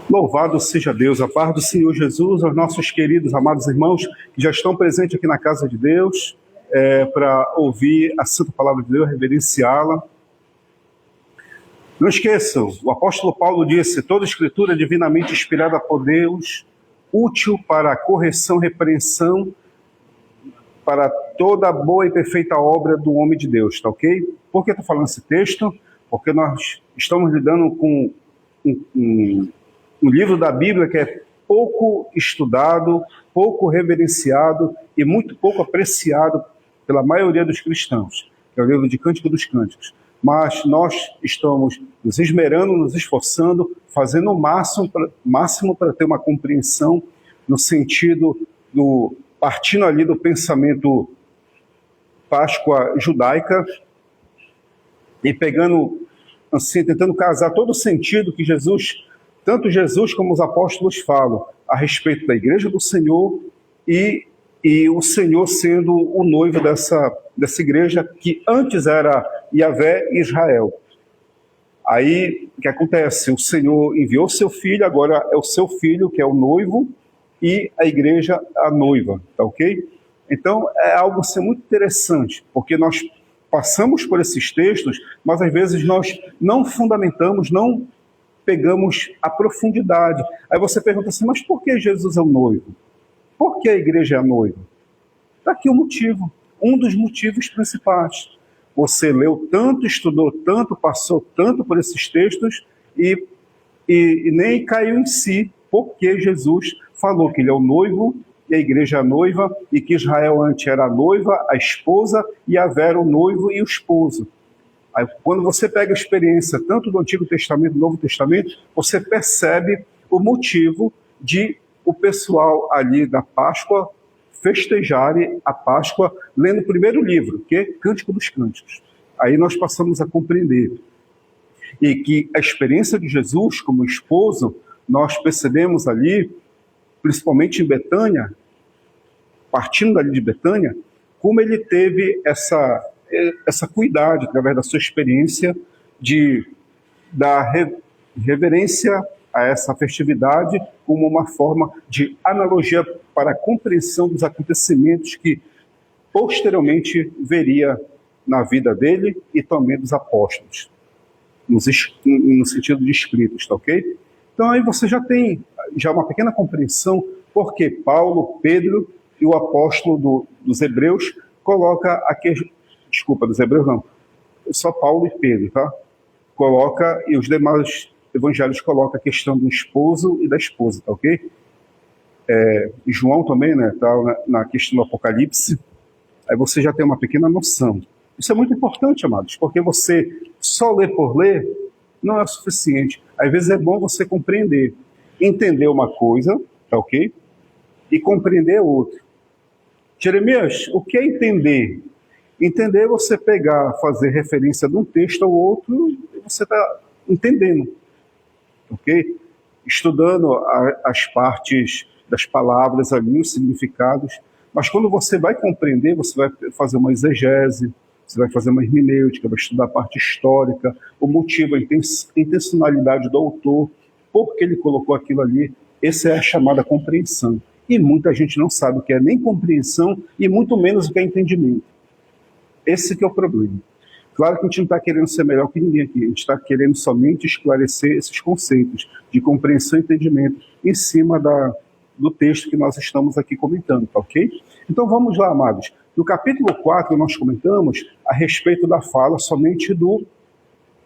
Louvado seja Deus, a paz do Senhor Jesus, aos nossos queridos, amados irmãos que já estão presentes aqui na casa de Deus, para ouvir a Santa Palavra de Deus, reverenciá-la. Não esqueçam, o apóstolo Paulo disse: toda escritura é divinamente inspirada por Deus, útil para a correção, repreensão, para toda boa e perfeita obra do homem de Deus, tá ok? Por que eu estou falando esse texto? Porque nós estamos lidando com um livro da Bíblia que é pouco estudado, pouco reverenciado e muito pouco apreciado pela maioria dos cristãos, que é o livro de Cântico dos Cânticos. Mas nós estamos nos esmerando, nos esforçando, fazendo o máximo para ter uma compreensão no sentido do partindo ali do pensamento Páscoa judaica e pegando, assim, tentando casar todo o sentido que Jesus, tanto Jesus como os apóstolos falam a respeito da igreja do Senhor e o Senhor sendo o noivo dessa igreja que antes era Yahvé e Israel. Aí, o que acontece? O Senhor enviou seu filho, agora é o seu filho que é o noivo e a igreja a noiva, tá ok? Então, é algo assim, muito interessante, porque nós passamos por esses textos, mas às vezes nós não fundamentamos, não pegamos a profundidade. Aí você pergunta assim, mas por que Jesus é o noivo? Por que a igreja é a noiva? Está aqui o motivo, um dos motivos principais. Você leu tanto, estudou tanto, passou tanto por esses textos e nem caiu em si, porque Jesus falou que ele é o noivo e a igreja é a noiva, e que Israel antes era a noiva, a esposa, e Yahvé era o noivo e o esposo. Aí, quando você pega a experiência tanto do Antigo Testamento do Novo Testamento, você percebe o motivo de o pessoal ali da Páscoa festejarem a Páscoa lendo o primeiro livro, que é Cântico dos Cânticos. Aí nós passamos a compreender. E que a experiência de Jesus como esposo, nós percebemos ali, principalmente em Betânia, partindo dali de Betânia, como ele teve essa cuidado, através da sua experiência, de dar reverência a essa festividade como uma forma de analogia para a compreensão dos acontecimentos que posteriormente veria na vida dele e também dos apóstolos, no sentido de escritos, tá ok? Então aí você já tem uma pequena compreensão porque Paulo, Pedro e o apóstolo dos Hebreus coloca aqui, desculpa, dos Hebreus não, só Paulo e Pedro, tá? Coloca, e os demais evangelhos colocam a questão do esposo e da esposa, tá ok? João também, né, tá na questão do Apocalipse, aí você já tem uma pequena noção. Isso é muito importante, amados, porque você só ler por ler não é o suficiente. Às vezes é bom você compreender, entender uma coisa, tá ok? E compreender outra. Jeremias, o que é entender? Entender é você pegar, fazer referência de um texto ao outro, e você está entendendo, ok? Estudando as partes das palavras ali, os significados, mas quando você vai compreender, você vai fazer uma exegese, você vai fazer uma hermenêutica, vai estudar a parte histórica, o motivo, a intencionalidade do autor, por que ele colocou aquilo ali. Essa é a chamada compreensão. E muita gente não sabe o que é nem compreensão e muito menos o que é entendimento. Esse que é o problema. Claro que a gente não está querendo ser melhor que ninguém aqui, a gente está querendo somente esclarecer esses conceitos de compreensão e entendimento em cima do texto que nós estamos aqui comentando, tá ok? Então vamos lá, amados. No capítulo 4 nós comentamos a respeito da fala somente do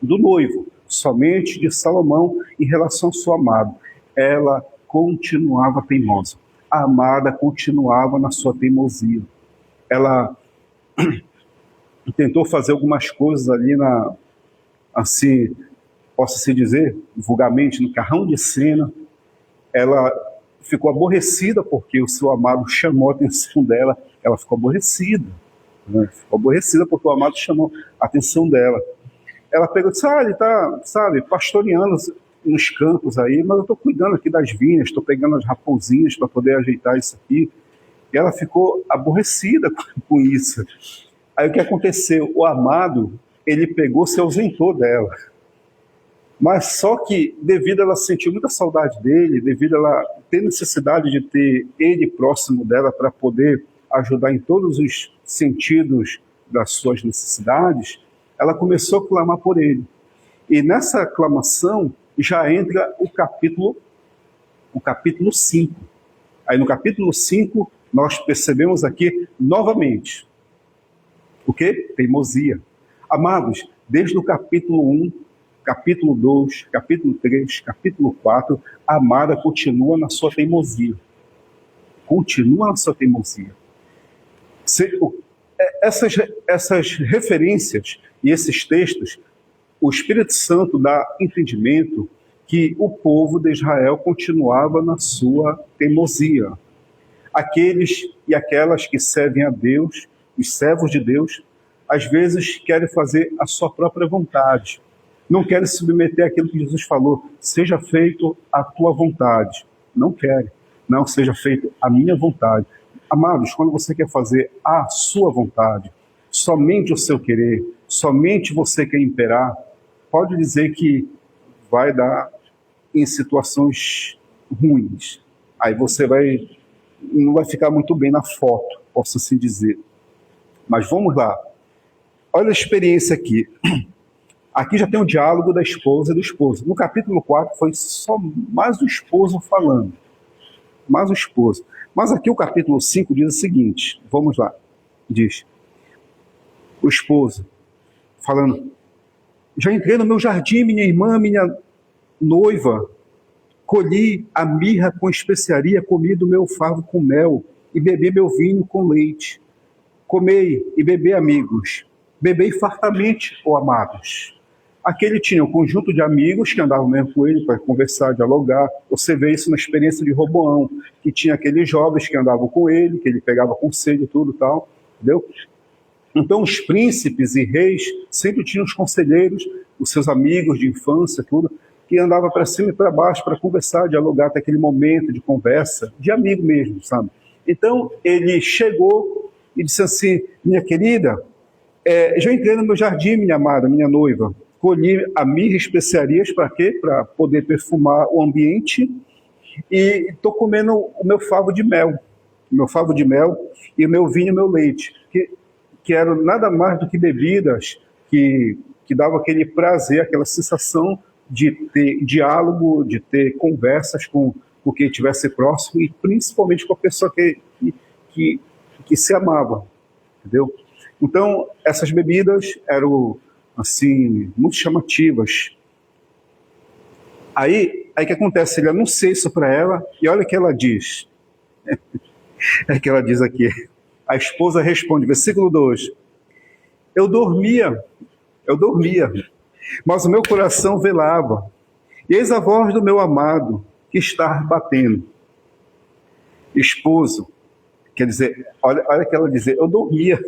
noivo, somente de Salomão em relação ao seu amado. Ela continuava teimosa. A amada continuava na sua teimosia. Ela tentou fazer algumas coisas ali assim, posso-se dizer, vulgarmente, no carrão de cena. Ela ficou aborrecida porque o seu amado chamou a atenção dela. Ela ficou aborrecida, né? Ficou aborrecida porque o amado chamou a atenção dela. Ela pegou e disse, ele está, pastoreando nos campos aí, mas eu estou cuidando aqui das vinhas, estou pegando as raposinhas para poder ajeitar isso aqui. E ela ficou aborrecida com isso. Aí o que aconteceu? O amado, ele pegou, se ausentou dela. Mas só que, devido a ela sentir muita saudade dele, devido a ela ter necessidade de ter ele próximo dela para poder ajudar em todos os sentidos das suas necessidades, ela começou a clamar por ele. E nessa aclamação já entra o capítulo 5. Aí no capítulo 5, nós percebemos aqui novamente o quê? Teimosia. Amados, desde o capítulo 1, capítulo 2, capítulo 3, capítulo 4, a amada continua na sua teimosia. Continua na sua teimosia. Essas referências e esses textos, o Espírito Santo dá entendimento que o povo de Israel continuava na sua teimosia. Aqueles e aquelas que servem a Deus, os servos de Deus, às vezes querem fazer a sua própria vontade. Não querem se submeter àquilo que Jesus falou, seja feito a tua vontade. Não querem. Não, seja feito a minha vontade. Amados, quando você quer fazer a sua vontade, somente o seu querer, somente você quer imperar, pode dizer que vai dar em situações ruins. Aí você não vai ficar muito bem na foto, posso assim dizer. Mas vamos lá. Olha a experiência aqui. Aqui já tem o diálogo da esposa e do esposo. No capítulo 4 foi só mais o esposo falando. Mais o esposo. Mas aqui o capítulo 5 diz o seguinte. Vamos lá. Diz. O esposo falando. Já entrei no meu jardim, minha irmã, minha noiva. Colhi a mirra com especiaria, comi do meu favo com mel e bebi meu vinho com leite. Comei e bebi, amigos. Bebei fartamente, ó amados. Aqui ele tinha um conjunto de amigos que andavam mesmo com ele para conversar, dialogar. Você vê isso na experiência de Roboão, que tinha aqueles jovens que andavam com ele, que ele pegava conselho e tudo e tal, entendeu? Então os príncipes e reis sempre tinham os conselheiros, os seus amigos de infância, tudo, que andava para cima e para baixo para conversar, dialogar, até aquele momento de conversa, de amigo mesmo, sabe? Então ele chegou e disse assim, minha querida, já entrei no meu jardim, minha amada, minha noiva, colhi a mirra e especiarias para quê? Para poder perfumar o ambiente e estou comendo o meu favo de mel, e o meu vinho e meu leite, que eram nada mais do que bebidas que davam aquele prazer, aquela sensação de ter diálogo, de ter conversas com quem estivesse próximo e principalmente com a pessoa que se amava, entendeu? Então, essas bebidas eram, assim, muito chamativas. Aí que acontece? Ele anuncia isso para ela e olha o que ela diz. É que ela diz aqui. A esposa responde, versículo 2. Eu dormia, mas o meu coração velava. E eis a voz do meu amado que está batendo. Esposo, quer dizer, olha que ela diz, eu dormia,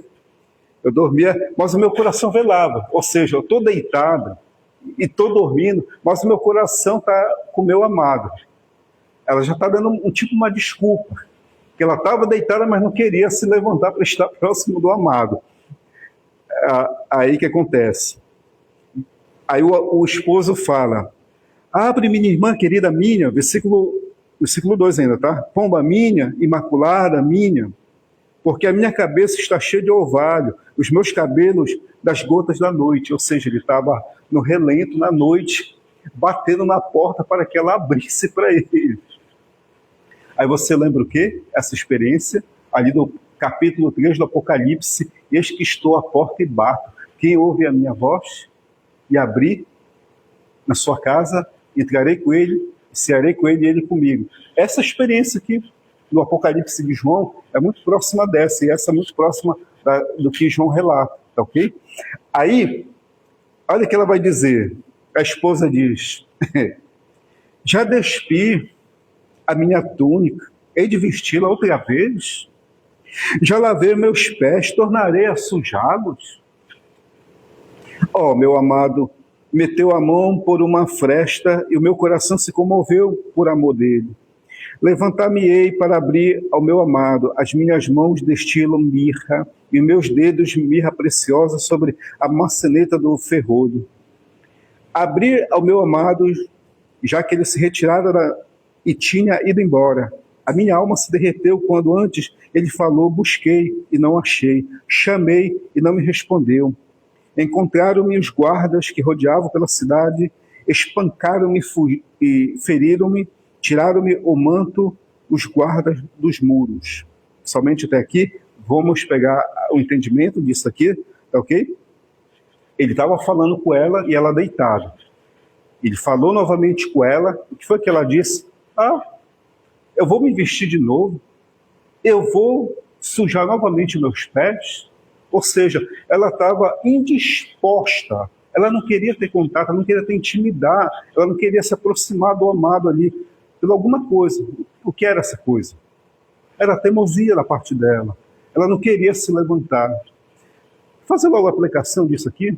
mas o meu coração velava. Ou seja, eu estou deitada e estou dormindo, mas o meu coração está com o meu amado. Ela já está dando uma desculpa, que ela estava deitada, mas não queria se levantar para estar próximo do amado. Aí que acontece? Aí o esposo fala, abre minha irmã querida minha, versículo 2 ainda, tá? Pomba minha, imaculada minha, porque a minha cabeça está cheia de orvalho, os meus cabelos das gotas da noite. Ou seja, ele estava no relento na noite, batendo na porta para que ela abrisse para ele. Aí você lembra o quê? Essa experiência ali do capítulo 3 do Apocalipse, eis que estou à porta e bato. Quem ouve a minha voz e abrir na sua casa, entrarei com ele, cearei com ele e ele comigo. Essa experiência aqui do Apocalipse de João é muito próxima dessa, e essa é muito próxima do que João relata, tá ok? Aí, olha o que ela vai dizer. A esposa diz, já despi a minha túnica, hei de vesti-la outra vez? Já lavei meus pés, tornarei a sujá-los? Meu amado, meteu a mão por uma fresta e o meu coração se comoveu por amor dele. Levantar-me-ei para abrir ao meu amado, as minhas mãos destilam mirra e meus dedos mirra preciosa sobre a maçaneta do ferrolho. Abri ao meu amado, já que ele se retirara e tinha ido embora. A minha alma se derreteu quando antes ele falou, busquei e não achei, chamei e não me respondeu. Encontraram-me os guardas que rodeavam pela cidade, espancaram-me e feriram-me, tiraram-me o manto, os guardas dos muros. Somente até aqui, vamos pegar o entendimento disso aqui, tá ok? Ele estava falando com ela e ela deitada. Ele falou novamente com ela, o que foi que ela disse? Eu vou me vestir de novo, eu vou sujar novamente meus pés. Ou seja, ela estava indisposta, ela não queria ter contato, ela não queria ter intimidade, ela não queria se aproximar do amado ali, por alguma coisa. O que era essa coisa? Era teimosia da parte dela, ela não queria se levantar. Fazer logo a aplicação disso aqui,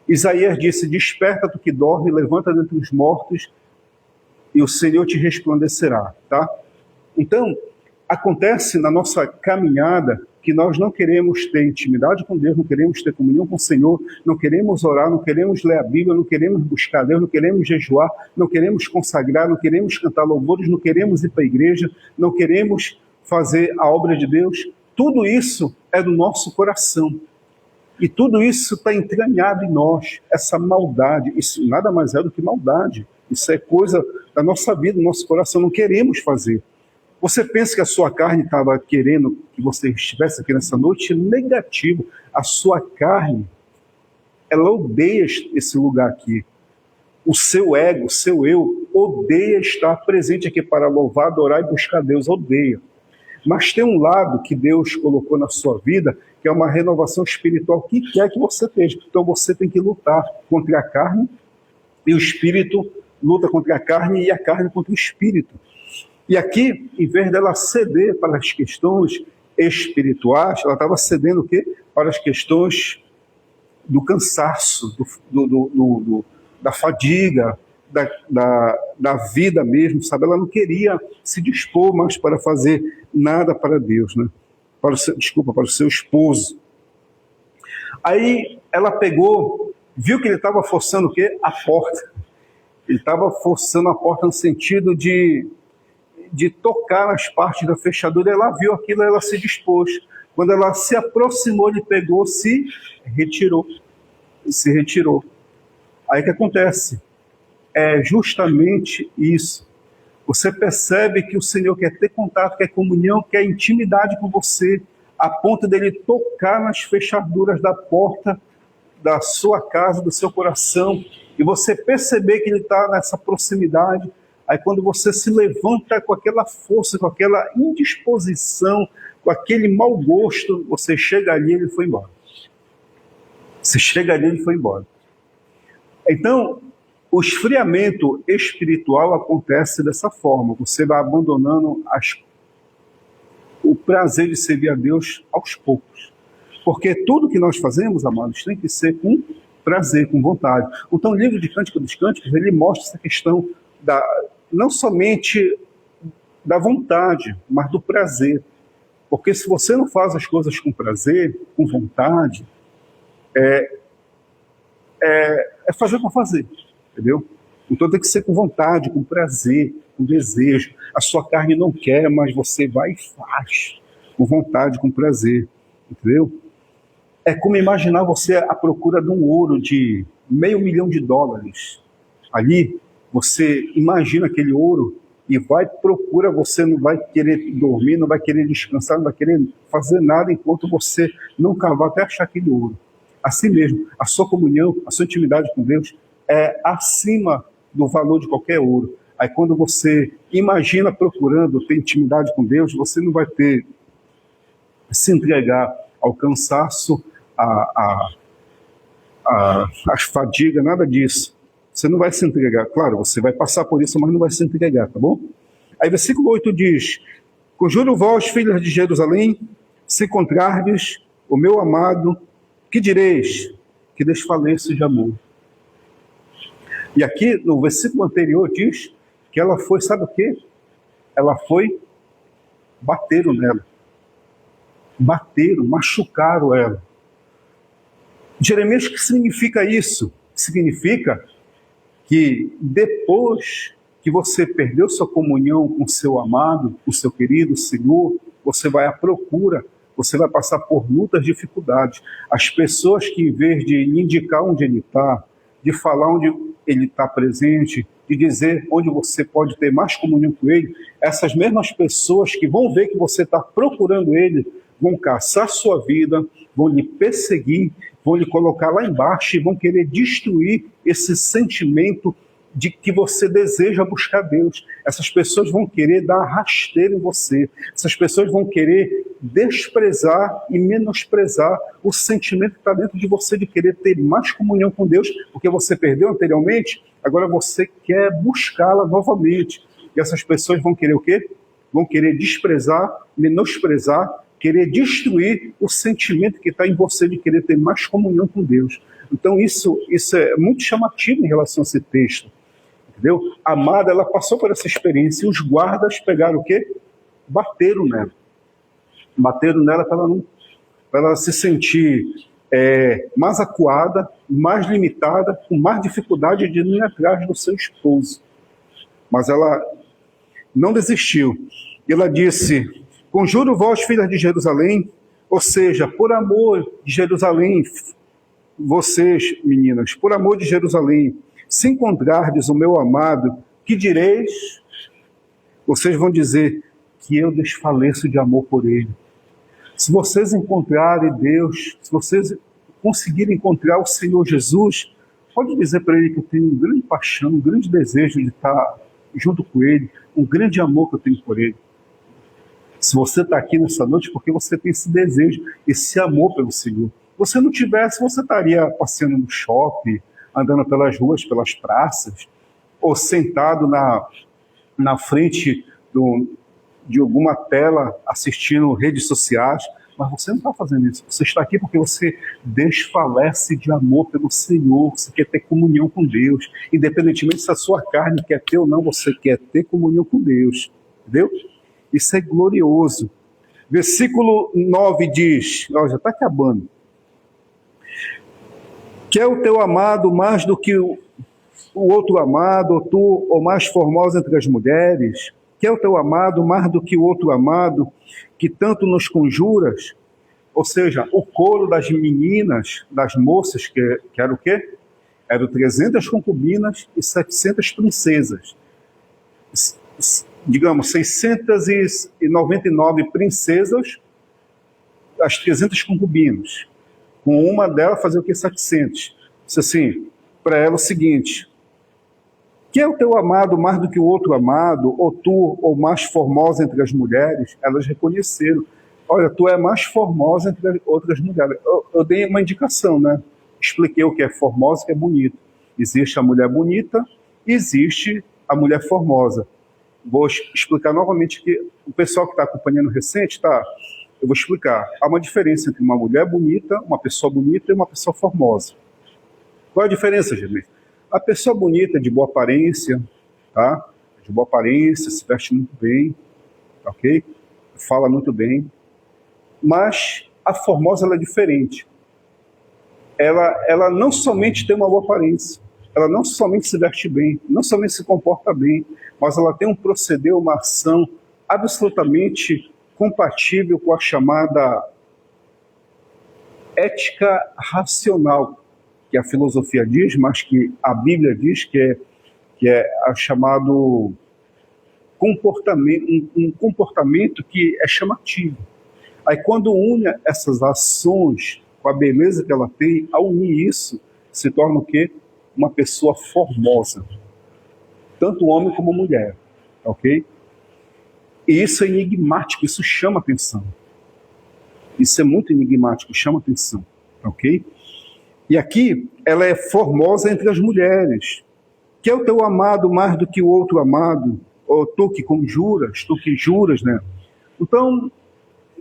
Isaías disse, desperta tu que dorme, levanta dentre os mortos, e o Senhor te resplandecerá, tá? Então, acontece na nossa caminhada que nós não queremos ter intimidade com Deus, não queremos ter comunhão com o Senhor, não queremos orar, não queremos ler a Bíblia, não queremos buscar Deus, não queremos jejuar, não queremos consagrar, não queremos cantar louvores, não queremos ir para a igreja, não queremos fazer a obra de Deus. Tudo isso é do nosso coração. E tudo isso está entranhado em nós, essa maldade. Isso nada mais é do que maldade. Isso é coisa da nossa vida, do nosso coração. Não queremos fazer. Você pensa que a sua carne estava querendo que você estivesse aqui nessa noite? Negativo. A sua carne, ela odeia esse lugar aqui. O seu ego, o seu eu, odeia estar presente aqui para louvar, adorar e buscar Deus. Odeia. Mas tem um lado que Deus colocou na sua vida, que é uma renovação espiritual que quer que você esteja. Então você tem que lutar contra a carne, e o espírito luta contra a carne, e a carne contra o espírito. E aqui, em vez dela ceder para as questões espirituais, ela estava cedendo o quê? Para as questões do cansaço, da fadiga, da vida mesmo, sabe? Ela não queria se dispor mais para fazer nada para Deus, né? Para o seu esposo. Aí ela pegou, viu que ele estava forçando o quê? A porta. Ele estava forçando a porta no sentido de tocar nas partes da fechadura. Ela viu aquilo, ela se dispôs. Quando ela se aproximou, ele pegou, se retirou. Aí o que acontece? É justamente isso. Você percebe que o Senhor quer ter contato, quer comunhão, quer intimidade com você, a ponto dele tocar nas fechaduras da porta da sua casa, do seu coração, e você perceber que ele está nessa proximidade. Aí quando você se levanta com aquela força, com aquela indisposição, com aquele mau gosto, você chega ali e ele foi embora. Você chega ali e ele foi embora. Então, o esfriamento espiritual acontece dessa forma. Você vai abandonando o prazer de servir a Deus aos poucos. Porque tudo que nós fazemos, amados, tem que ser com prazer, com vontade. Então, o livro de Cântico dos Cânticos, ele mostra essa questão não somente da vontade, mas do prazer. Porque se você não faz as coisas com prazer, com vontade, é fazer para fazer. Entendeu? Então tem que ser com vontade, com prazer, com desejo. A sua carne não quer, mas você vai e faz. Com vontade, com prazer. Entendeu? É como imaginar você à procura de um ouro de $500 mil. Ali, você imagina aquele ouro e procura, você não vai querer dormir, não vai querer descansar, não vai querer fazer nada enquanto você não cavar até achar aquele ouro. Assim mesmo, a sua comunhão, a sua intimidade com Deus é acima do valor de qualquer ouro. Aí quando você imagina procurando ter intimidade com Deus, você não vai ter se entregar ao cansaço, às fadigas, nada disso. Você não vai se entregar. Claro, você vai passar por isso, mas não vai se entregar, tá bom? Aí versículo 8 diz, conjuro vós, filhas de Jerusalém, se encontrardes o meu amado, que direis? Que desfaleço de amor. E aqui, no versículo anterior, diz que ela foi, sabe o quê? Ela foi, bateram nela. bateram, machucaram ela. Jeremias, o que significa isso? Significa que depois que você perdeu sua comunhão com seu amado, com seu querido Senhor, você vai à procura, você vai passar por muitas dificuldades. As pessoas que, em vez de indicar onde ele está, de falar onde ele está presente, de dizer onde você pode ter mais comunhão com ele, essas mesmas pessoas que vão ver que você está procurando ele, vão caçar sua vida, vão lhe perseguir, vão lhe colocar lá embaixo e vão querer destruir esse sentimento de que você deseja buscar Deus. Essas pessoas vão querer dar rasteira em você. Essas pessoas vão querer desprezar e menosprezar o sentimento que está dentro de você de querer ter mais comunhão com Deus, porque você perdeu anteriormente, agora você quer buscá-la novamente. E essas pessoas vão querer o quê? Vão querer desprezar, menosprezar, querer destruir o sentimento que está em você de querer ter mais comunhão com Deus. Então isso é muito chamativo em relação a esse texto. Entendeu? A amada, ela passou por essa experiência e os guardas pegaram o quê? Bateram nela. Bateram nela para ela se sentir mais acuada, mais limitada, com mais dificuldade de ir atrás do seu esposo. Mas ela não desistiu. E ela disse: conjuro vós, filhas de Jerusalém, ou seja, por amor de Jerusalém, vocês, meninas, por amor de Jerusalém, se encontrardes o meu amado, que direis? Vocês vão dizer que eu desfaleço de amor por ele. Se vocês encontrarem Deus, se vocês conseguirem encontrar o Senhor Jesus, pode dizer para ele que eu tenho um grande paixão, um grande desejo de estar junto com ele, um grande amor que eu tenho por ele. Se você está aqui nessa noite, porque você tem esse desejo, esse amor pelo Senhor. Se você não tivesse, você estaria passeando no shopping, andando pelas ruas, pelas praças, ou sentado na frente de alguma tela, assistindo redes sociais, mas você não está fazendo isso. Você está aqui porque você desfalece de amor pelo Senhor, você quer ter comunhão com Deus, independentemente se a sua carne quer ter ou não, você quer ter comunhão com Deus, entendeu? Isso é glorioso. Versículo 9 diz, já está acabando, quer o teu amado mais do que o outro amado, ou tu, ou mais formosa entre as mulheres? Quer o teu amado mais do que o outro amado, que tanto nos conjuras? Ou seja, o coro das meninas, das moças, que era o quê? Eram 300 concubinas e 700 princesas. Digamos, 699 princesas, as 300 concubinas. Com uma delas fazer o que? 700. Disse assim, para ela o seguinte: quer o teu amado mais do que o outro amado, ou tu, ou mais formosa entre as mulheres? Elas reconheceram: olha, tu é mais formosa entre as outras mulheres. Eu dei uma indicação, né? Expliquei o que é formosa e o que é bonita. Existe a mulher bonita e existe a mulher formosa. Vou explicar novamente que o pessoal que está acompanhando recente, tá? Eu vou explicar. Há uma diferença entre uma mulher bonita, uma pessoa bonita e uma pessoa formosa. Qual é a diferença, gente? A pessoa bonita é de boa aparência, tá? De boa aparência, se veste muito bem, ok? Fala muito bem. Mas a formosa, ela é diferente. Ela não somente tem uma boa aparência, ela não somente se veste bem, não somente se comporta bem, mas ela tem um proceder, uma ação absolutamente compatível com a chamada ética racional, que a filosofia diz, mas que a Bíblia diz que é a chamado comportamento, um comportamento que é chamativo. Aí quando une essas ações com a beleza que ela tem, ao unir isso, se torna o quê? Uma pessoa formosa. Tanto homem como mulher, ok? E isso é enigmático, isso chama atenção. Isso é muito enigmático, chama atenção, ok? E aqui, ela é formosa entre as mulheres. Quer o teu amado mais do que o outro amado? Ou tu que conjuras, tu que juras, né? Então,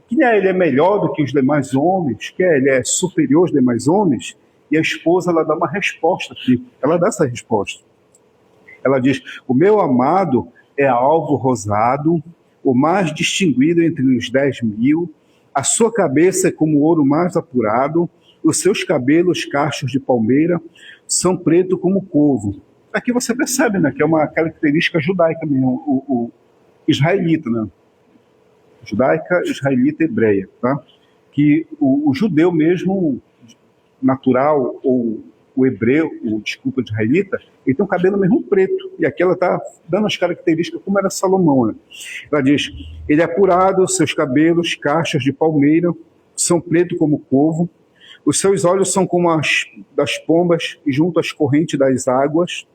que ele é melhor do que os demais homens, que ele é superior aos demais homens, e a esposa, ela dá uma resposta aqui. Ela dá essa resposta. Ela diz: o meu amado é alvo rosado, o mais distinguido entre os 10.000, A sua cabeça é como ouro mais apurado, os seus cabelos, cachos de palmeira, são preto como couve. Aqui você percebe, né, que é uma característica judaica mesmo, o israelita, né? Judaica, israelita, hebreia, tá? Que o judeu mesmo, natural, ou o hebreu, desculpa, o israelita, ele tem um cabelo mesmo preto, e aqui ela está dando as características como era Salomão, né? Ela diz, ele é apurado, seus cabelos, cachas de palmeira, são preto como couve, os seus olhos são como as das pombas, e junto às correntes das águas.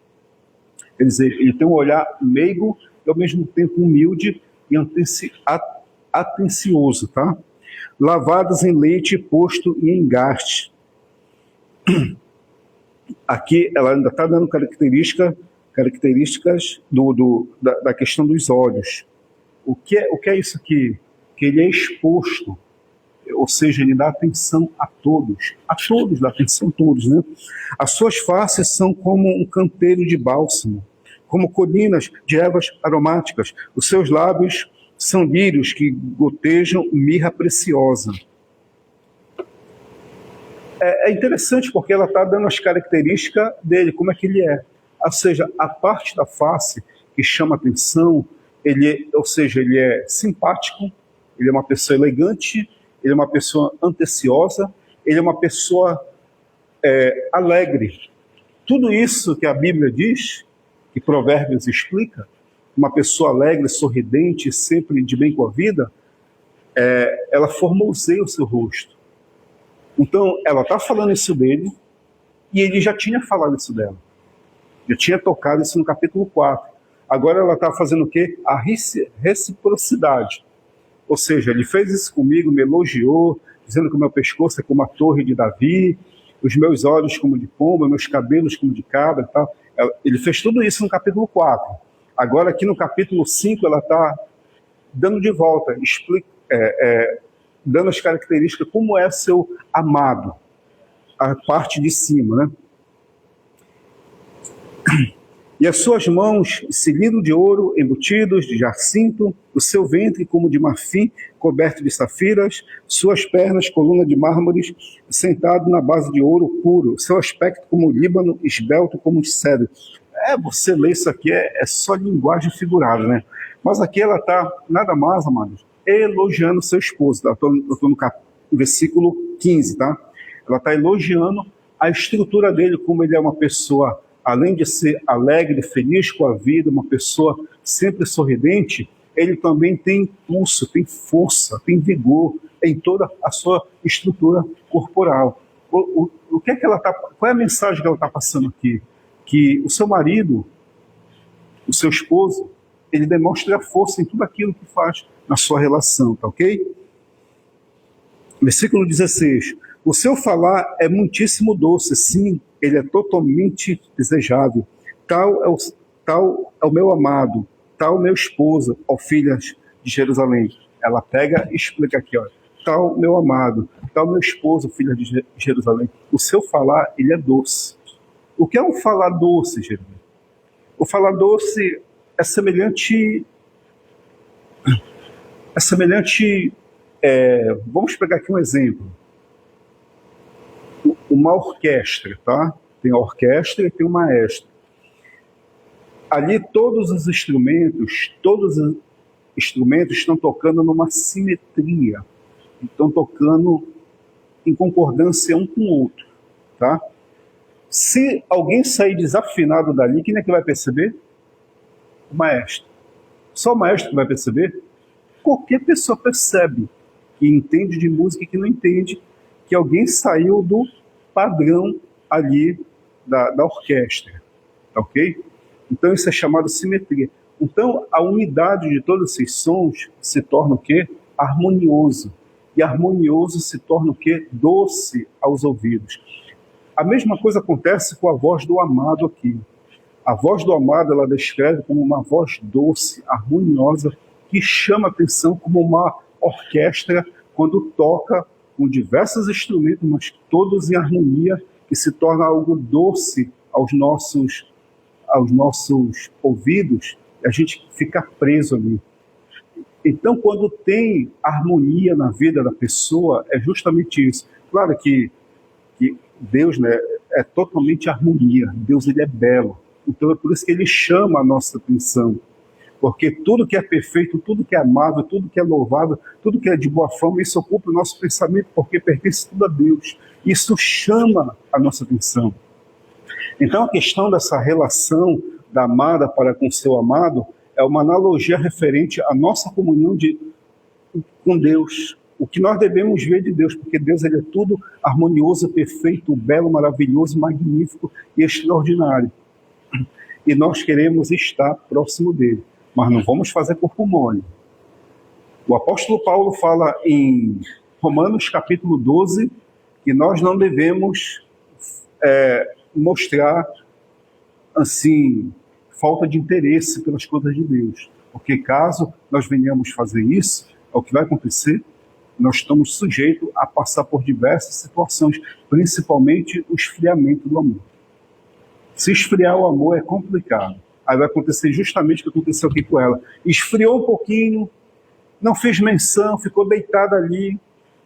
Quer dizer, ele tem um olhar meigo, e ao mesmo tempo humilde e atencioso, tá? Lavados em leite, posto em engaste. Aqui ela ainda está dando características da questão dos olhos. O que é isso aqui? Que ele é exposto, ou seja, ele dá atenção a todos dá atenção a todos, né? As suas faces são como um canteiro de bálsamo, como colinas de ervas aromáticas. Os seus lábios são lírios que gotejam mirra preciosa. É interessante porque ela está dando as características dele, como é que ele é. Ou seja, a parte da face que chama atenção, ele é simpático, ele é uma pessoa elegante, ele é uma pessoa atenciosa, ele é uma pessoa alegre. Tudo isso que a Bíblia diz, que Provérbios explica, uma pessoa alegre, sorridente, sempre de bem com a vida, ela formoseia o seu rosto. Então, ela está falando isso dele, e ele já tinha falado isso dela. Já tinha tocado isso no capítulo 4. Agora ela está fazendo o quê? A reciprocidade. Ou seja, ele fez isso comigo, me elogiou, dizendo que o meu pescoço é como a torre de Davi, os meus olhos como de pomba, meus cabelos como de cabra e tal. Ele fez tudo isso no capítulo 4. Agora aqui no capítulo 5 ela está dando de volta, dando as características, como é seu amado, a parte de cima, né? E as suas mãos, cilindro de ouro, embutidos de jacinto, o seu ventre como de marfim, coberto de safiras, suas pernas, coluna de mármores, sentado na base de ouro puro, seu aspecto como o Líbano, esbelto como o cedro. Você lê isso aqui, é só linguagem figurada, né? Mas aqui ela está, nada mais, amados, elogiando seu esposo. Tá? Eu estou no versículo 15, tá? Ela está elogiando a estrutura dele, como ele é uma pessoa, além de ser alegre, feliz com a vida, uma pessoa sempre sorridente, ele também tem impulso, tem força, tem vigor em toda a sua estrutura corporal. O que é que ela tá? Qual é a mensagem que ela está passando aqui? Que o seu marido, o seu esposo, ele demonstra força em tudo aquilo que faz na sua relação, tá ok? Versículo 16. O seu falar é muitíssimo doce, sim, ele é totalmente desejável. Tal é o meu amado, tal meu esposo, ó filhas de Jerusalém. Ela pega e explica aqui, ó. Tal meu amado, tal meu esposo, filha de Jerusalém. O seu falar, ele é doce. O que é um falar doce, Jerusalém? O falar doce é semelhante. Vamos pegar aqui um exemplo. Uma orquestra, tá? Tem a orquestra e tem o maestro. Ali todos os instrumentos estão tocando numa simetria, estão tocando em concordância um com o outro, tá? Se alguém sair desafinado dali, quem é que vai perceber? O maestro. Só o maestro que vai perceber? Qualquer pessoa percebe, que entende de música e que não entende, que alguém saiu do padrão ali da orquestra, tá ok? Então isso é chamado simetria. Então a unidade de todos esses sons se torna o quê? Harmonioso. E harmonioso se torna o quê? Doce aos ouvidos. A mesma coisa acontece com a voz do amado aqui. A voz do amado, ela descreve como uma voz doce, harmoniosa, que chama atenção como uma orquestra quando toca com diversos instrumentos, mas todos em harmonia, que se torna algo doce aos nossos ouvidos, e a gente fica preso ali. Então, quando tem harmonia na vida da pessoa, é justamente isso. Claro que Deus, né, é totalmente harmonia. Deus, ele é belo. Então é por isso que ele chama a nossa atenção. Porque tudo que é perfeito, tudo que é amável, tudo que é louvável, tudo que é de boa fama, isso ocupa o nosso pensamento, porque pertence tudo a Deus. Isso chama a nossa atenção. Então a questão dessa relação da amada para com seu amado é uma analogia referente à nossa comunhão com Deus. O que nós devemos ver de Deus, porque Deus, ele é tudo harmonioso, perfeito, belo, maravilhoso, magnífico e extraordinário. E nós queremos estar próximo dele, mas não vamos fazer corpo mole. O apóstolo Paulo fala em Romanos capítulo 12 que nós não devemos mostrar assim falta de interesse pelas coisas de Deus, porque caso nós venhamos fazer isso, o que vai acontecer? Nós estamos sujeitos a passar por diversas situações, principalmente o esfriamento do amor. Se esfriar o amor é complicado. Aí vai acontecer justamente o que aconteceu aqui com ela. Esfriou um pouquinho, não fez menção, ficou deitada ali,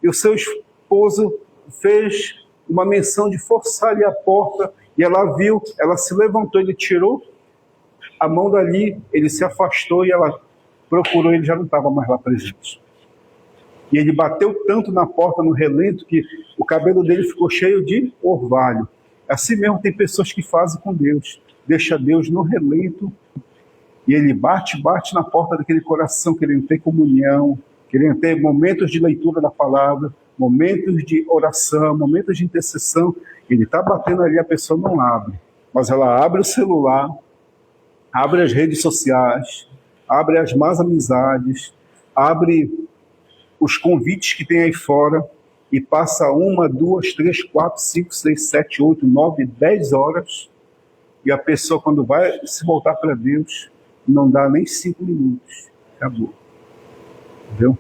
e o seu esposo fez uma menção de forçar ali a porta, e ela viu, ela se levantou, ele tirou a mão dali, ele se afastou e ela procurou, ele já não estava mais lá presente. E ele bateu tanto na porta, no relento, que o cabelo dele ficou cheio de orvalho. Assim mesmo tem pessoas que fazem com Deus. Deixa Deus no relento e ele bate na porta daquele coração, querendo ter comunhão, querendo ter momentos de leitura da palavra, momentos de oração, momentos de intercessão. Ele está batendo ali, a pessoa não abre. Mas ela abre o celular, abre as redes sociais, abre as más amizades, abre os convites que tem aí fora e passa 1, 2, 3, 4, 5, 6, 7, 8, 9, 10 horas e a pessoa, quando vai se voltar para Deus, não dá nem 5 minutos. Acabou. Entendeu?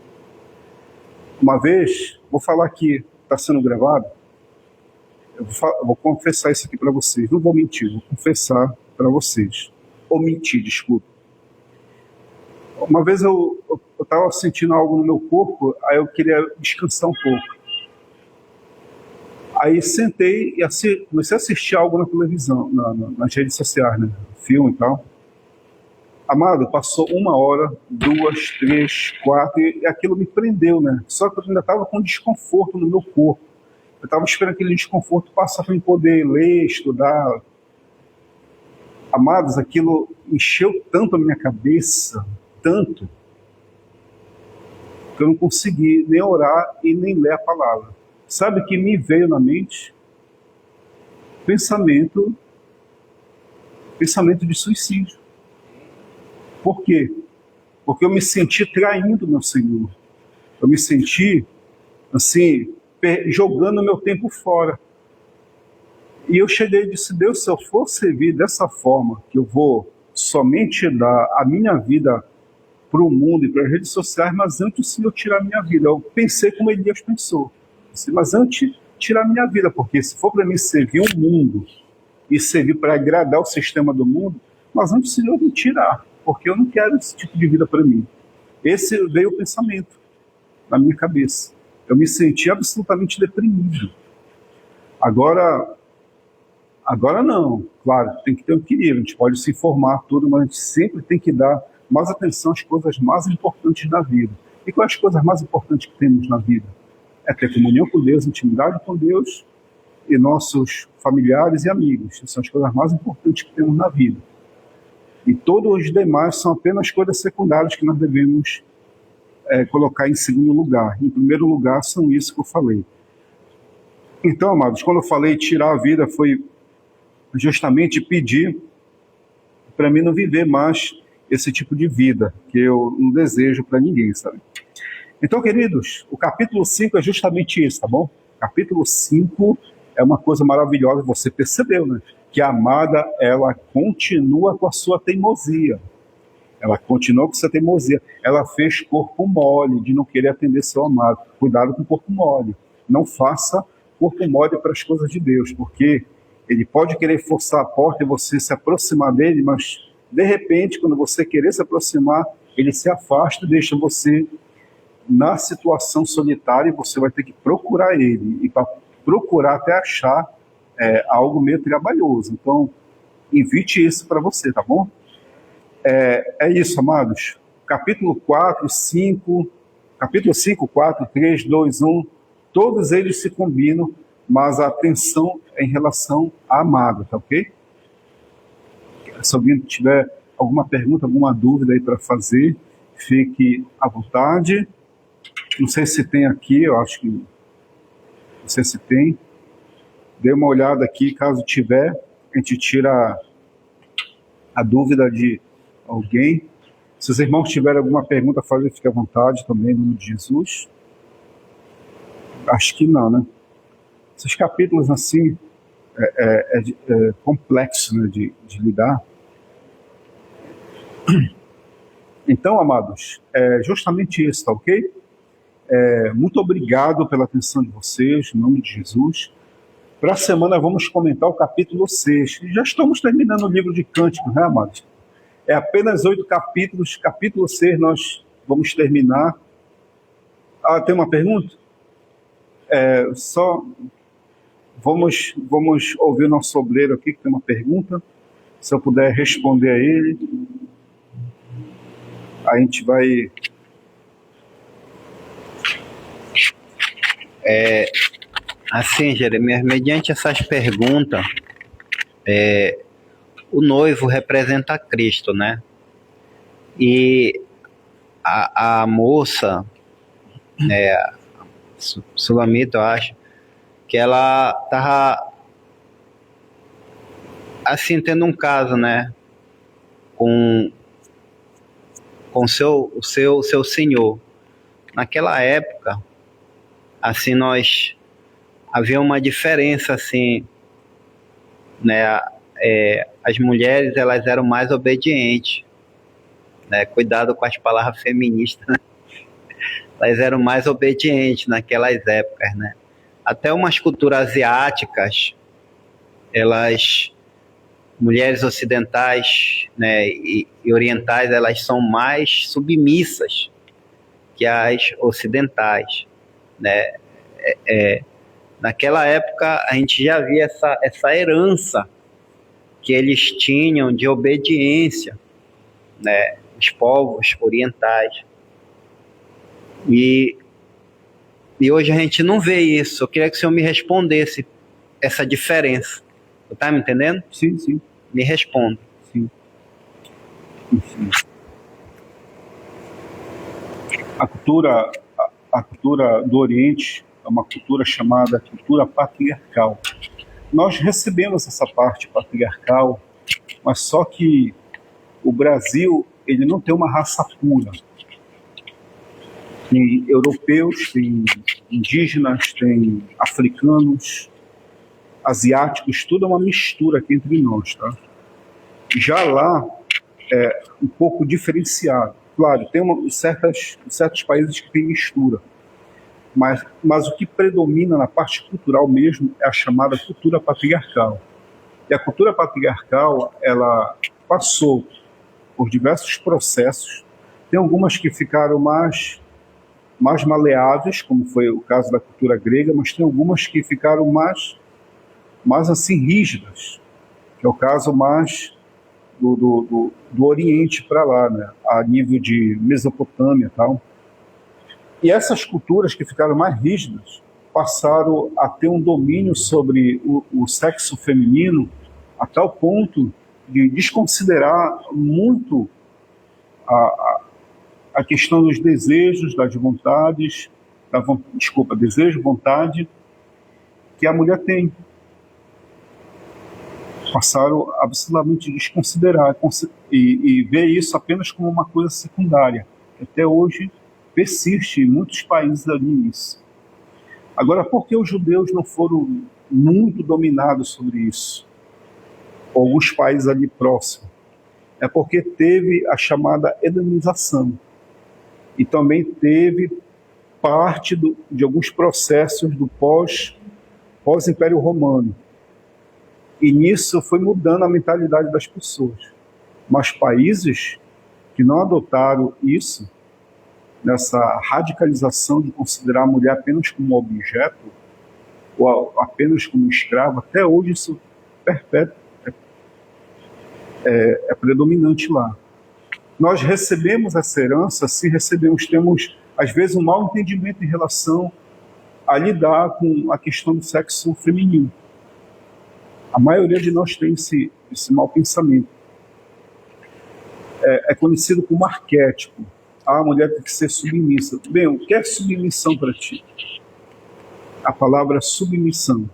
Uma vez, vou falar que está sendo gravado, eu vou confessar isso aqui para vocês, não vou mentir, vou confessar para vocês. Omitir, desculpa. Uma vez eu estava sentindo algo no meu corpo, aí eu queria descansar um pouco. Aí sentei e comecei a assistir algo na televisão, nas redes sociais, né? Filme e tal. Amado, passou 1 hora, 2, 3, 4, e aquilo me prendeu, né? Só que eu ainda estava com desconforto no meu corpo. Eu estava esperando aquele desconforto passar para eu poder ler, estudar. Amados, aquilo encheu tanto a minha cabeça, tanto, que eu não consegui nem orar e nem ler a palavra. Sabe o que me veio na mente? Pensamento de suicídio. Por quê? Porque eu me senti traindo meu Senhor. Eu me senti, assim, jogando meu tempo fora. E eu cheguei e disse, Deus, se eu for servir dessa forma, que eu vou somente dar a minha vida para o mundo e para as redes sociais, mas antes o Senhor tirar a minha vida. Eu pensei como Elias pensou. Mas antes tirar a minha vida, porque se for para mim servir o mundo e servir para agradar o sistema do mundo, mas antes o Senhor me tirar, porque eu não quero esse tipo de vida para mim. Esse veio o pensamento na minha cabeça. Eu me senti absolutamente deprimido. Agora não, claro, tem que ter um equilíbrio, a gente pode se informar tudo, mas a gente sempre tem que dar mais atenção às coisas mais importantes da vida. E quais as coisas mais importantes que temos na vida? É ter comunhão com Deus, intimidade com Deus e nossos familiares e amigos. Essas são as coisas mais importantes que temos na vida. E todos os demais são apenas coisas secundárias que nós devemos colocar em segundo lugar. Em primeiro lugar são isso que eu falei. Então, amados, quando eu falei tirar a vida, foi justamente pedir para mim não viver mais esse tipo de vida que eu não desejo para ninguém, sabe? Então, queridos, o capítulo 5 é justamente isso, tá bom? Capítulo 5 é uma coisa maravilhosa, você percebeu, né? Que a amada, ela continua com a sua teimosia. Ela continua com a sua teimosia. Ela fez corpo mole de não querer atender seu amado. Cuidado com o corpo mole. Não faça corpo mole para as coisas de Deus, porque ele pode querer forçar a porta e você se aproximar dele, mas de repente, quando você querer se aproximar, ele se afasta e deixa você na situação solitária, e você vai ter que procurar ele, e para procurar até achar algo meio trabalhoso. Então, evite isso para você, tá bom? É isso, amados. Capítulo 4, 5, capítulo 5, 4, 3, 2, 1, todos eles se combinam, mas a atenção é em relação à mágoa, tá ok? Se alguém tiver alguma pergunta, alguma dúvida aí para fazer, fique à vontade. Não sei se tem aqui, eu acho que... Não sei se tem. Dê uma olhada aqui, caso tiver, a gente tira a dúvida de alguém. Se os irmãos tiverem alguma pergunta a fazer, fique à vontade também, no nome de Jesus. Acho que não, né? Esses capítulos assim, complexo, né, de lidar. Então, amados, é justamente isso, tá ok? Muito obrigado pela atenção de vocês, em nome de Jesus. Para a semana vamos comentar o capítulo 6. Já estamos terminando o livro de Cânticos, né, amados? É apenas 8 capítulos. Capítulo 6 nós vamos terminar. Ah, tem uma pergunta? Só vamos ouvir o nosso obreiro aqui, que tem uma pergunta. Se eu puder responder a ele, a gente vai... Assim, Jeremias, mediante essas perguntas, o noivo representa Cristo, né? E a moça, Sulamita, eu acho, que ela estava, assim, tendo um caso, né? Com o seu senhor. Naquela época, assim, havia uma diferença, assim, né? As mulheres, elas eram mais obedientes, né? Cuidado com as palavras feministas, né? Elas eram mais obedientes naquelas épocas, né? Até umas culturas asiáticas, mulheres ocidentais, né, e orientais, elas são mais submissas que as ocidentais, né? Naquela época a gente já via essa herança que eles tinham de obediência, né, os povos orientais. E hoje a gente não vê isso. Eu queria que o senhor me respondesse essa diferença. Você está me entendendo? Sim, sim. Me responda. Sim. Enfim. A cultura do Oriente é uma cultura chamada cultura patriarcal. Nós recebemos essa parte patriarcal, mas só que o Brasil, ele não tem uma raça pura. Tem europeus, tem indígenas, tem africanos, asiáticos, tudo é uma mistura aqui entre nós, tá? Já lá é um pouco diferenciado. Claro, tem certos países que tem mistura, mas o que predomina na parte cultural mesmo é a chamada cultura patriarcal. E a cultura patriarcal, ela passou por diversos processos. Tem algumas que ficaram mais maleáveis, como foi o caso da cultura grega, mas tem algumas que ficaram mais assim rígidas, que é o caso mais do Oriente para lá, né? A nível de Mesopotâmia e tal. E essas culturas que ficaram mais rígidas passaram a ter um domínio sobre o sexo feminino a tal ponto de desconsiderar muito a questão dos desejos, das vontades, desejo, vontade que a mulher tem. Passaram absolutamente a desconsiderar e ver isso apenas como uma coisa secundária. Até hoje persiste em muitos países ali isso. Agora, por que os judeus não foram muito dominados sobre isso? Alguns países ali próximos. É porque teve a chamada helenização. E também teve parte de alguns processos do pós-Império Romano. E nisso foi mudando a mentalidade das pessoas. Mas países que não adotaram isso, nessa radicalização de considerar a mulher apenas como objeto, ou apenas como escrava, até hoje isso é predominante lá. Nós recebemos essa herança, se recebemos, temos às vezes um mau entendimento em relação a lidar com a questão do sexo feminino. A maioria de nós tem esse mau pensamento. É conhecido como arquétipo. A mulher tem que ser submissa. Bem, o que é submissão para ti? A palavra submissão.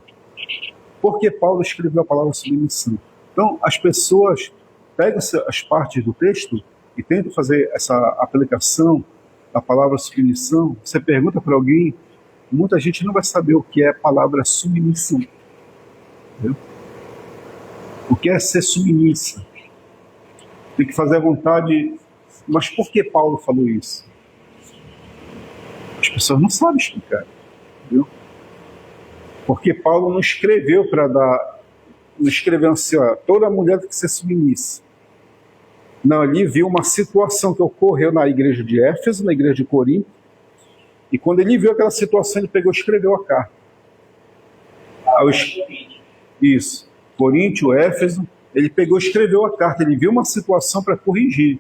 Por que Paulo escreveu a palavra submissão? Então, as pessoas pegam as partes do texto e tentam fazer essa aplicação da palavra submissão. Você pergunta para alguém, muita gente não vai saber o que é a palavra submissão. Entendeu? O que é ser submissa? Tem que fazer a vontade. Mas por que Paulo falou isso? As pessoas não sabem explicar. Entendeu? Porque Paulo não escreveu para dar. Não escreveu assim, ó, toda mulher tem que ser submissa. Não, ali viu uma situação que ocorreu na igreja de Éfeso, na igreja de Corinto. E quando ele viu aquela situação, ele pegou e escreveu a carta. Isso. Coríntio, Éfeso, ele pegou e escreveu a carta. Ele viu uma situação para corrigir.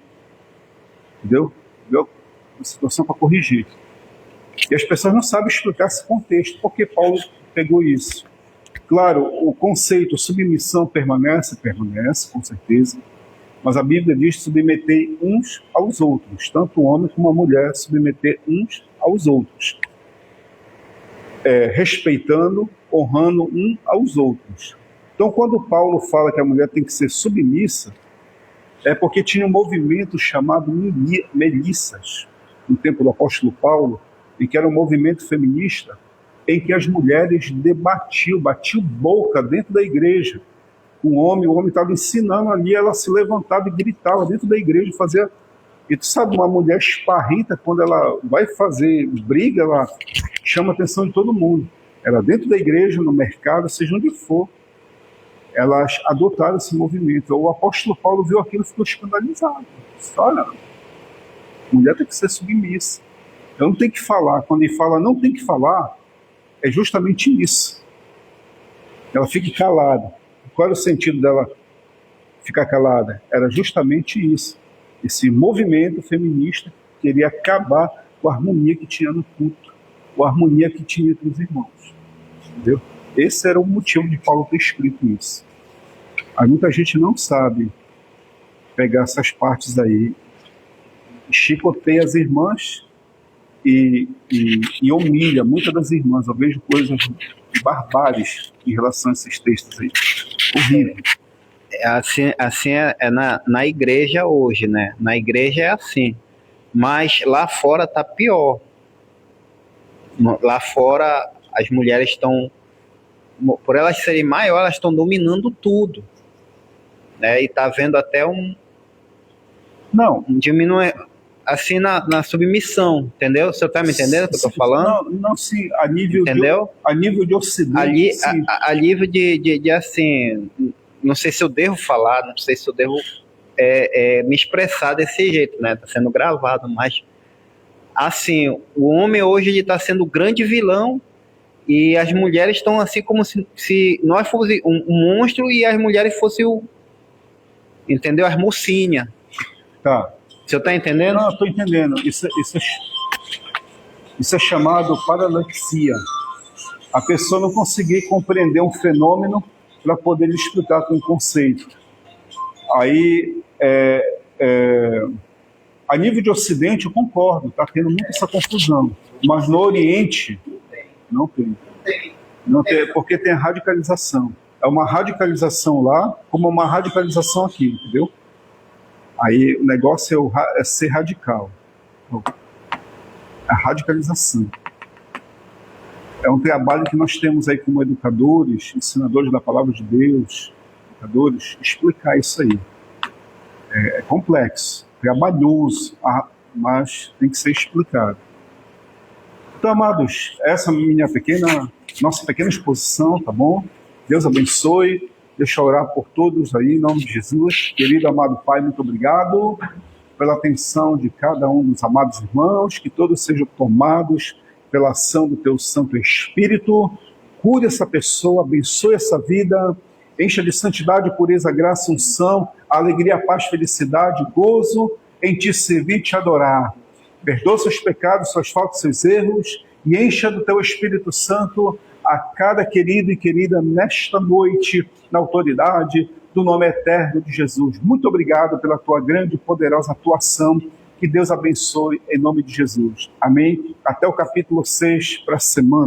Entendeu? Viu uma situação para corrigir. E as pessoas não sabem explicar esse contexto. Por que Paulo pegou isso? Claro, o conceito submissão permanece, com certeza. Mas a Bíblia diz submeter uns aos outros. Tanto o homem como a mulher submeter uns aos outros. Respeitando, honrando um aos outros. Então, quando Paulo fala que a mulher tem que ser submissa, é porque tinha um movimento chamado Melissas, no tempo do apóstolo Paulo, e que era um movimento feminista, em que as mulheres batiam boca dentro da igreja. O homem estava ensinando ali, ela se levantava e gritava dentro da igreja, fazia... E tu sabe, uma mulher esparrenta, quando ela vai fazer briga, ela chama a atenção de todo mundo. Ela dentro da igreja, no mercado, seja onde for, elas adotaram esse movimento. O apóstolo Paulo viu aquilo e ficou escandalizado. Olha, a mulher tem que ser submissa. Eu não tenho que falar. Quando ele fala não tem que falar, é justamente isso. Ela fica calada. Qual era o sentido dela ficar calada? Era justamente isso. Esse movimento feminista queria acabar com a harmonia que tinha no culto, com a harmonia que tinha entre os irmãos. Entendeu? Esse era o motivo de Paulo ter escrito isso. Aí muita gente não sabe pegar essas partes aí, chicoteia as irmãs e humilha muitas das irmãs. Eu vejo coisas barbáries em relação a esses textos aí. Horrível. Assim é na igreja hoje, né? Na igreja é assim. Mas lá fora tá pior. Lá fora as mulheres estão, por elas serem maiores, elas estão dominando tudo. Né? E tá vendo até um diminui assim na submissão, entendeu? Você tá me entendendo o que eu tô falando? Não, sim, a nível de ocidente. A nível de assim, não sei se eu devo falar, não sei se eu devo me expressar desse jeito, né? Tá sendo gravado, mas assim, o homem hoje está sendo o grande vilão e as mulheres estão assim como se nós fosse um monstro e as mulheres fossem entendeu? As mocinhas. Tá. Você tá entendendo? Não, eu tô entendendo. Isso é chamado paralaxia. A pessoa não conseguir compreender um fenômeno para poder lhe explicar com um conceito. Aí, a nível de Ocidente, eu concordo, está tendo muito essa confusão. Mas no Oriente, não tem. Não tem, porque tem a radicalização. É uma radicalização lá, como uma radicalização aqui, entendeu? Aí o negócio é ser radical. A radicalização. É um trabalho que nós temos aí como educadores, ensinadores da palavra de Deus, educadores, explicar isso aí. É complexo, trabalhoso, mas tem que ser explicado. Então, amados, essa nossa pequena exposição, tá bom? Deus abençoe. Deixa eu orar por todos aí, em nome de Jesus. Querido amado Pai, muito obrigado pela atenção de cada um dos amados irmãos, que todos sejam tomados pela ação do teu Santo Espírito. Cure essa pessoa, abençoe essa vida, encha de santidade, pureza, graça, unção, alegria, paz, felicidade, gozo em te servir e te adorar. Perdoa seus pecados, suas faltas, seus erros e encha do teu Espírito Santo a cada querido e querida nesta noite, na autoridade do nome eterno de Jesus. Muito obrigado pela tua grande e poderosa atuação. Que Deus abençoe em nome de Jesus. Amém? Até o capítulo 6 para a semana.